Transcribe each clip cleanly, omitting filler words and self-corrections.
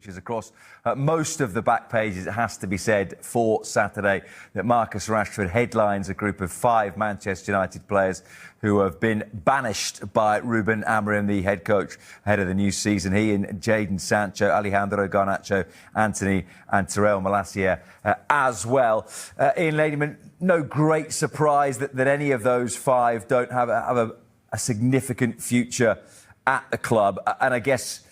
Across most of the back pages, it has to be said, for Saturday that Marcus Rashford headlines a group of 5 Manchester United players who have been banished by Ruben Amorim, the head coach, ahead of the new season. He and Jadon Sancho, Alejandro Garnacho, Anthony and Tyrell Malacia as well. Ian Ladyman, no great surprise that any of those 5 don't have a significant future at the club. And I guess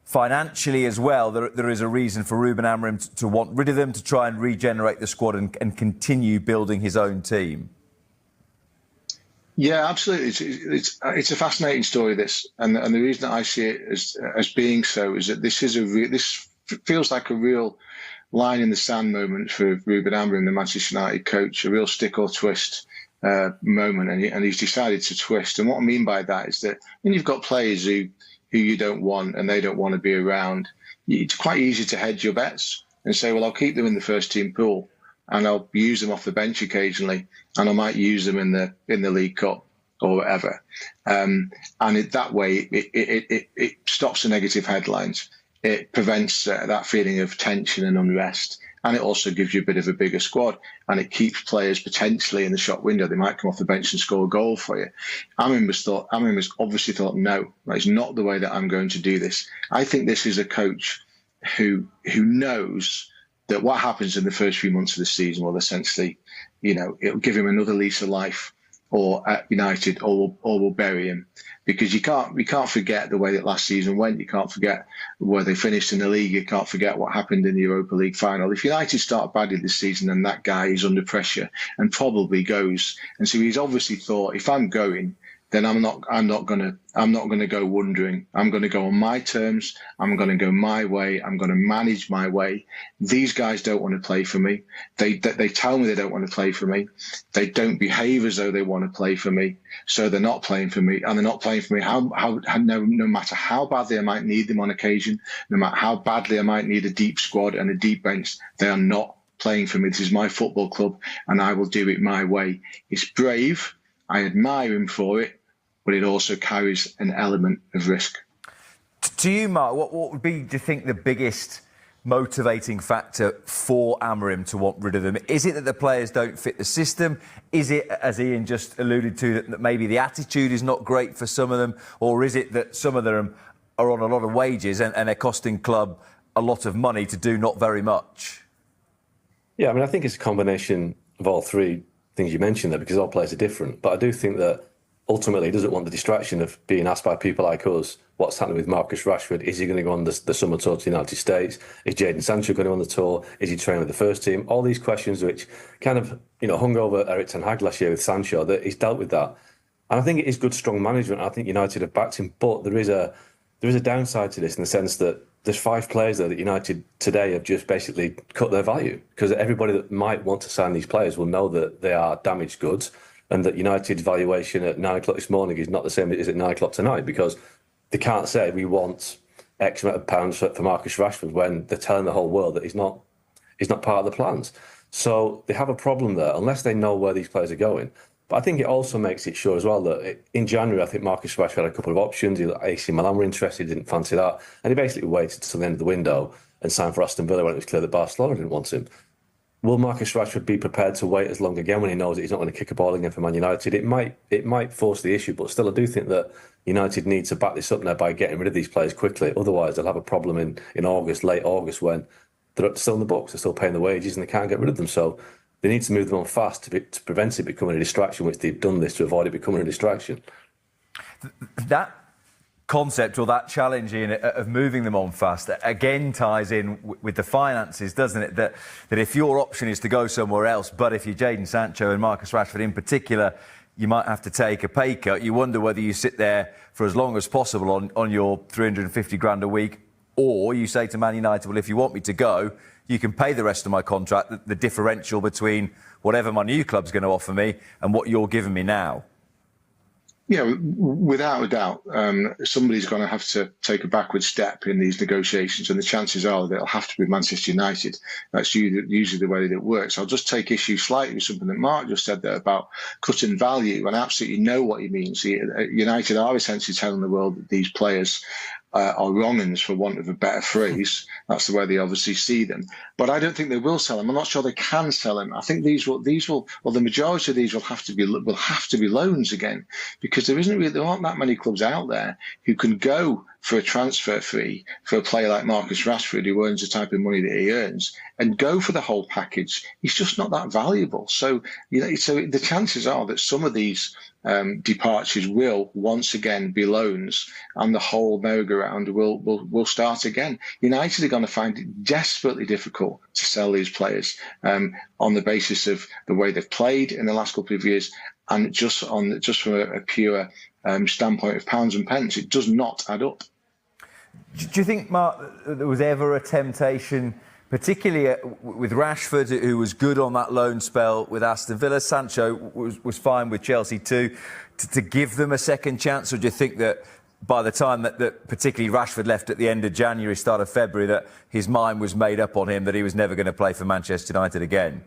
financially as well, there is a reason for Ruben Amorim to want rid of them, to try and regenerate the squad and continue building his own team. Yeah, absolutely. It's a fascinating story, this, and the reason that I see it as being so is that this feels like a real line in the sand moment for Ruben Amorim, the Manchester United coach, a real stick or twist moment, and he's decided to twist. And what I mean by that is that when you've got players who you don't want and they don't want to be around, it's quite easy to hedge your bets and say, well, I'll keep them in the first team pool and I'll use them off the bench occasionally, and I might use them in the League Cup or whatever. That way it stops the negative headlines. It prevents that feeling of tension and unrest. And it also gives you a bit of a bigger squad, and it keeps players potentially in the shop window. They might come off the bench and score a goal for you. Amorim has obviously thought, no, that's not the way that I'm going to do this. I think this is a coach who knows that what happens in the first few months of the season will essentially, it'll give him another lease of life, or at United, or will bury him. Because we can't forget the way that last season went. You can't forget where they finished in the league. You can't forget what happened in the Europa League final. If United start badly this season, then that guy is under pressure and probably goes. And so he's obviously thought, if I'm going, then I'm not going to go wondering. I'm going to go on my terms. I'm going to go my way. I'm going to manage my way. These guys don't want to play for me. They tell me they don't want to play for me. They don't behave as though they want to play for me. So they're not playing for me, and they're not playing for me. No matter how badly I might need them on occasion, no matter how badly I might need a deep squad and a deep bench, they are not playing for me. This is my football club, and I will do it my way. It's brave. I admire him for it, but it also carries an element of risk. To you, Mark, what would be, do you think, the biggest motivating factor for Amorim to want rid of them? Is it that the players don't fit the system? Is it, as Ian just alluded to, that maybe the attitude is not great for some of them? Or is it that some of them are on a lot of wages and they're costing club a lot of money to do not very much? Yeah, I mean, I think it's a combination of all 3 things you mentioned there, because all players are different. But I do think that ultimately he doesn't want the distraction of being asked by people like us what's happening with Marcus Rashford. Is he going to go on the summer tour to the United States? Is Jadon Sancho going to go on the tour? Is he training with the first team? All these questions which kind of hung over Erik ten Hag last year with Sancho, that he's dealt with that. And I think it is good, strong management. I think United have backed him, but there is a downside to this, in the sense that there's 5 players there that United today have just basically cut their value, because everybody that might want to sign these players will know that they are damaged goods, and that United's valuation at 9 o'clock this morning is not the same as at 9 o'clock tonight, because they can't say we want X amount of pounds for Marcus Rashford when they're telling the whole world that he's not part of the plans. So they have a problem there, unless they know where these players are going. But I think it also makes it sure as well that in January, I think Marcus Rashford had a couple of options. AC Milan were interested, didn't fancy that. And he basically waited till the end of the window and signed for Aston Villa when it was clear that Barcelona didn't want him. Will Marcus Rashford be prepared to wait as long again when he knows that he's not going to kick a ball again for Man United? It might force the issue, but still I do think that United need to back this up now by getting rid of these players quickly. Otherwise, they'll have a problem in August, late August, when they're still in the books, they're still paying the wages and they can't get rid of them. So they need to move them on fast to prevent it becoming a distraction, which they've done this to avoid it becoming a distraction. That concept, or that challenge of moving them on fast, again ties in with the finances, doesn't it? That if your option is to go somewhere else, but if you're Jadon Sancho and Marcus Rashford in particular, you might have to take a pay cut. You wonder whether you sit there for as long as possible on your 350 grand a week, or you say to Man United, well, if you want me to go, you can pay the rest of my contract, the differential between whatever my new club's going to offer me and what you're giving me now. Yeah, without a doubt, somebody's going to have to take a backward step in these negotiations, and the chances are that it'll have to be Manchester United. That's usually the way that it works. I'll just take issue slightly with something that Mark just said there about cutting value, and I absolutely know what he means. United are essentially telling the world that these players are wrong-uns, for want of a better phrase. That's the way they obviously see them. But I don't think they will sell him. I'm not sure they can sell him. I think these will, well, the majority of these will have to be loans again, because there aren't that many clubs out there who can go for a transfer fee for a player like Marcus Rashford, who earns the type of money that he earns, and go for the whole package. He's just not that valuable. So, so the chances are that some of these departures will once again be loans, and the whole merry-go-round will start again. United are going to find it desperately difficult to sell these players on the basis of the way they've played in the last couple of years, and just from a pure standpoint of pounds and pence, it does not add up. Do you think, Mark, there was ever a temptation, particularly with Rashford, who was good on that loan spell with Aston Villa? Sancho was fine with Chelsea too, to give them a second chance? Or do you think that by the time that particularly Rashford left at the end of January, start of February, that his mind was made up on him, that he was never going to play for Manchester United again?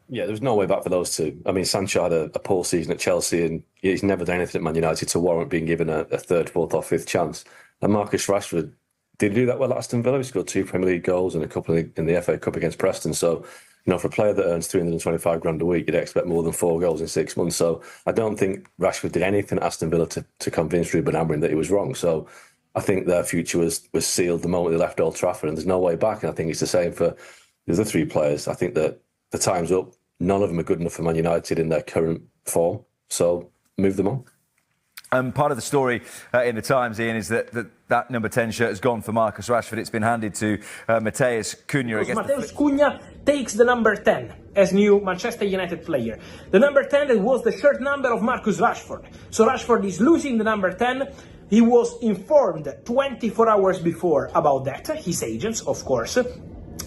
Yeah, there was no way back for those two. I mean, Sancho had a poor season at Chelsea, and he's never done anything at Man United to warrant being given a third, fourth or fifth chance. And Marcus Rashford did do that well at Aston Villa. He scored 2 Premier League goals and a couple in the FA Cup against Preston. So, for a player that earns 325 grand a week, you'd expect more than 4 goals in 6 months. So I don't think Rashford did anything at Aston Villa to convince Ruben Amorim that he was wrong. So I think their future was sealed the moment they left Old Trafford, and there's no way back. And I think it's the same for the other 3 players. I think that the time's up. None of them are good enough for Man United in their current form. So move them on. Part of the story in the Times, Ian, is that number 10 shirt has gone for Marcus Rashford. It's been handed to Matheus Cunha. Matheus Cunha takes the number 10 as new Manchester United player. The number 10 was the shirt number of Marcus Rashford. So Rashford is losing the number 10. He was informed 24 hours before about that, his agents, of course.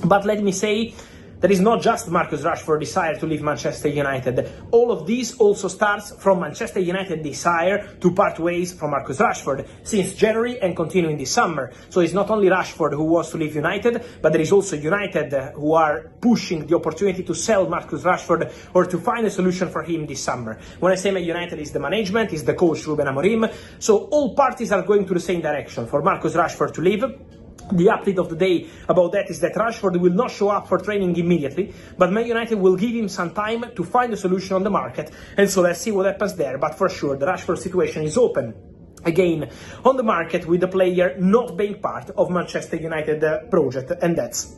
But let me say, that is not just Marcus Rashford's desire to leave Manchester United. All of this also starts from Manchester United's desire to part ways from Marcus Rashford since January and continuing this summer. So it's not only Rashford who wants to leave United, but there is also United who are pushing the opportunity to sell Marcus Rashford or to find a solution for him this summer. When I say United, is the management, is the coach Ruben Amorim. So all parties are going to the same direction for Marcus Rashford to leave. The update of the day about that is that Rashford will not show up for training immediately, but Man United will give him some time to find a solution on the market, and so let's see what happens there. But for sure, the Rashford situation is open again on the market, with the player not being part of Manchester United project, and that's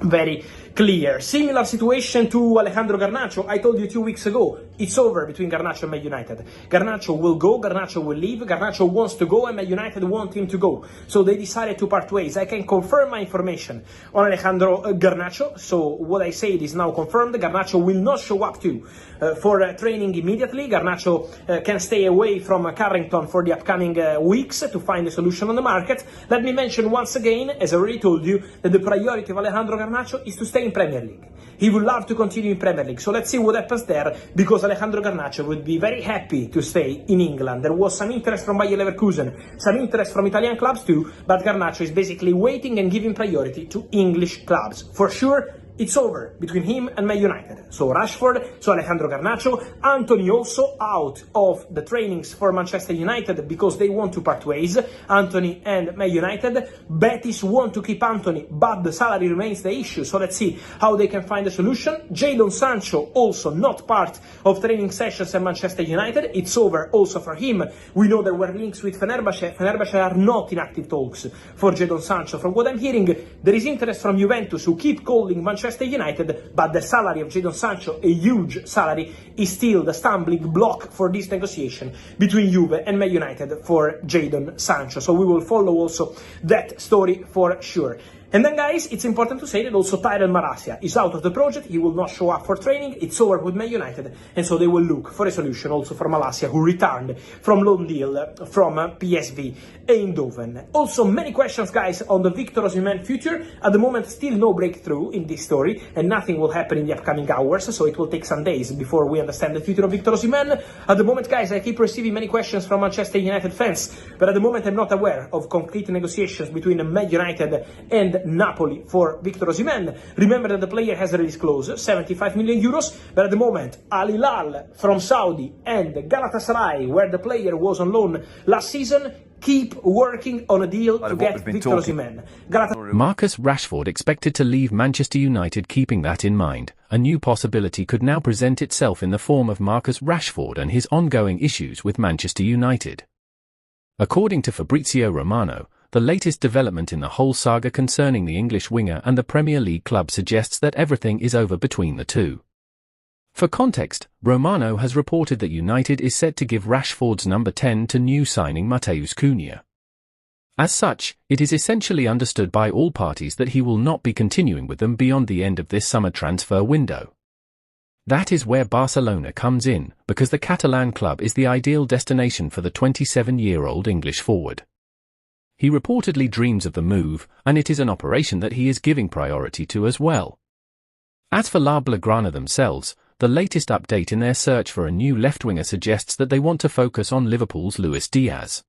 very clear. Similar situation to Alejandro Garnacho. I told you 2 weeks ago, it's over between Garnacho and Man United. Garnacho will go, Garnacho will leave, Garnacho wants to go, and Man United want him to go. So they decided to part ways. I can confirm my information on Alejandro Garnacho. So what I said is now confirmed. Garnacho will not show up for training immediately. Garnacho can stay away from Carrington for the upcoming weeks to find a solution on the market. Let me mention once again, as I already told you, that the priority of Alejandro Garnacho is to stay in Premier League. He would love to continue in Premier League, so let's see what happens there, because Alejandro Garnacho would be very happy to stay in England. There was some interest from Bayer Leverkusen, some interest from Italian clubs too, but Garnacho is basically waiting and giving priority to English clubs. For sure, it's over between him and Man United. So Rashford, so Alejandro Garnacho, Antony also out of the trainings for Manchester United because they want to part ways, Antony and Man United. Betis want to keep Antony, but the salary remains the issue, so let's see how they can find a solution. Jadon Sancho also not part of training sessions at Manchester United. It's over also for him. We know there were links with Fenerbahce. Fenerbahce are not in active talks for Jadon Sancho. From what I'm hearing, there is interest from Juventus, who keep calling Manchester United, but the salary of Jadon Sancho, a huge salary, is still the stumbling block for this negotiation between Juve and Man United for Jadon Sancho. So we will follow also that story for sure. And then, guys, it's important to say that also Tyrell Malacia is out of the project. He will not show up for training. It's over with Man United, and so they will look for a solution also for Malacia, who returned from loan deal from PSV Eindhoven. Also, many questions, guys, on the Victor Osimhen future. At the moment, still no breakthrough in this story, and nothing will happen in the upcoming hours, so it will take some days before we understand the future of Victor Osimhen. At the moment, guys, I keep receiving many questions from Manchester United fans, but at the moment I'm not aware of concrete negotiations between Man United and Napoli for Victor Osimhen. Remember that the player has already disclosed 75 million euros, but at the moment Al Hilal from Saudi and Galatasaray, where the player was on loan last season, keep working on a deal to what get we've been Victor talking- Osimhen. Marcus Rashford expected to leave Manchester United. Keeping that in mind, a new possibility could now present itself in the form of Marcus Rashford and his ongoing issues with Manchester United. According to Fabrizio Romano, the latest development in the whole saga concerning the English winger and the Premier League club suggests that everything is over between the two. For context, Romano has reported that United is set to give Rashford's number 10 to new signing Matheus Cunha. As such, it is essentially understood by all parties that he will not be continuing with them beyond the end of this summer transfer window. That is where Barcelona comes in, because the Catalan club is the ideal destination for the 27-year-old English forward. He reportedly dreams of the move, and it is an operation that he is giving priority to as well. As for La Blaugrana themselves, the latest update in their search for a new left winger suggests that they want to focus on Liverpool's Luis Diaz.